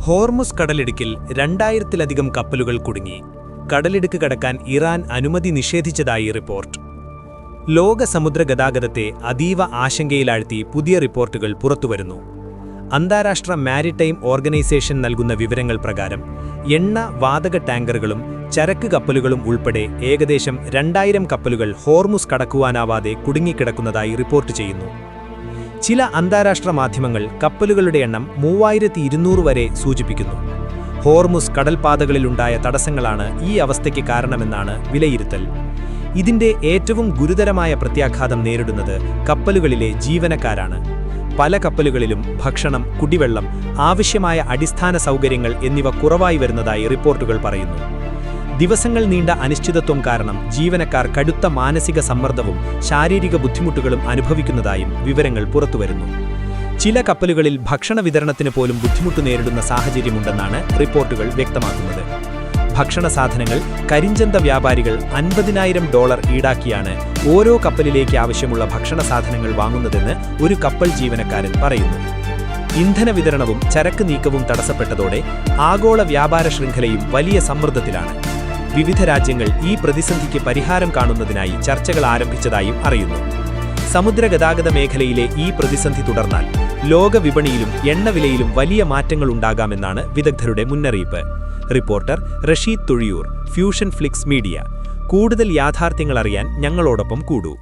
Hormuz കടലിടുക്കിൽ 2000-ലധികം കപ്പലുകൾ കുടുങ്ങി. കടലിടുക്ക് കടക്കാൻ ഇറാൻ അനുമതി നിഷേധിച്ചതായി റിപ്പോർട്ട്. ലോക സമുദ്ര ഗതാഗതത്തെ അതീവ ആശങ്കയിലാഴ്ത്തി പുതിയ റിപ്പോർട്ടുകൾ പുറത്തുവരുന്നു. അന്താരാഷ്ട്ര മാരിടൈം ഓർഗനൈസേഷൻ നൽകുന്ന വിവരങ്ങൾ പ്രകാരം എണ്ണ വാതക ടാങ്കറുകളും ചരക്ക് കപ്പലുകളും ഉൾപ്പെടെ ഏകദേശം 2000 കപ്പലുകൾ ഹോർമുസ് കടക്കുവാനാവാതെ കുടുങ്ങിക്കിടക്കുന്നതായി റിപ്പോർട്ട് ചെയ്യുന്നു. ചില അന്താരാഷ്ട്ര മാധ്യമങ്ങൾ കപ്പലുകളുടെ എണ്ണം 3200 വരെ സൂചിപ്പിക്കുന്നു. ഹോർമുസ് കടൽപാതകളിലുണ്ടായ തടസ്സങ്ങളാണ് ഈ അവസ്ഥയ്ക്ക് കാരണമെന്നാണ് വിലയിരുത്തൽ. ഇതിന്റെ ഏറ്റവും ഗുരുതരമായ പ്രത്യാഘാതം നേരിടുന്നത് കപ്പലുകളിലെ ജീവനക്കാരാണ്. പല കപ്പലുകളിലും ഭക്ഷണം, കുടിവെള്ളം, ആവശ്യമായ അടിസ്ഥാന സൗകര്യങ്ങൾ എന്നിവ കുറവായി വരുന്നതായി റിപ്പോർട്ടുകൾ പറയുന്നു. ദിവസങ്ങൾ നീണ്ട അനിശ്ചിതത്വം കാരണം ജീവനക്കാർ കടുത്ത മാനസിക സമ്മർദ്ദവും ശാരീരിക ബുദ്ധിമുട്ടുകളും അനുഭവിക്കുന്നതായും വിവരങ്ങൾ പുറത്തുവരുന്നു. ചില കപ്പലുകളിൽ ഭക്ഷണ വിതരണത്തിന് പോലും ബുദ്ധിമുട്ട് നേരിടുന്ന സാഹചര്യമുണ്ടെന്നാണ് റിപ്പോർട്ടുകൾ വ്യക്തമാക്കുന്നത്. ഭക്ഷണ സാധനങ്ങൾ കരിഞ്ചന്ത വ്യാപാരികൾ $50,000 ഈടാക്കിയാണ് ഓരോ കപ്പലിലേക്ക് ആവശ്യമുള്ള ഭക്ഷണ സാധനങ്ങൾ വാങ്ങുന്നതെന്ന് ഒരു കപ്പൽ ജീവനക്കാരൻ പറയുന്നു. ഇന്ധന വിതരണവും ചരക്ക് നീക്കവും തടസ്സപ്പെട്ടതോടെ ആഗോള വ്യാപാര ശൃംഖലയും വലിയ സമ്മർദ്ദത്തിലാണ്. വിവിധ രാജ്യങ്ങൾ ഈ പ്രതിസന്ധിക്ക് പരിഹാരം കാണുന്നതിനായി ചർച്ചകൾ ആരംഭിച്ചതായും അറിയുന്നു. സമുദ്ര ഗതാഗത മേഖലയിലെ ഈ പ്രതിസന്ധി തുടർന്നാൽ ലോക വിപണിയിലും എണ്ണവിലയിലും വലിയ മാറ്റങ്ങൾ ഉണ്ടാകാമെന്നാണ് വിദഗ്ധരുടെ മുന്നറിയിപ്പ്. Reporter Rasheed Thuzhiyoor, fusion flix media. കൂടുതൽ യാഥാർത്ഥ്യങ്ങൾ അറിയാൻ ഞങ്ങളോടൊപ്പം കൂടൂ.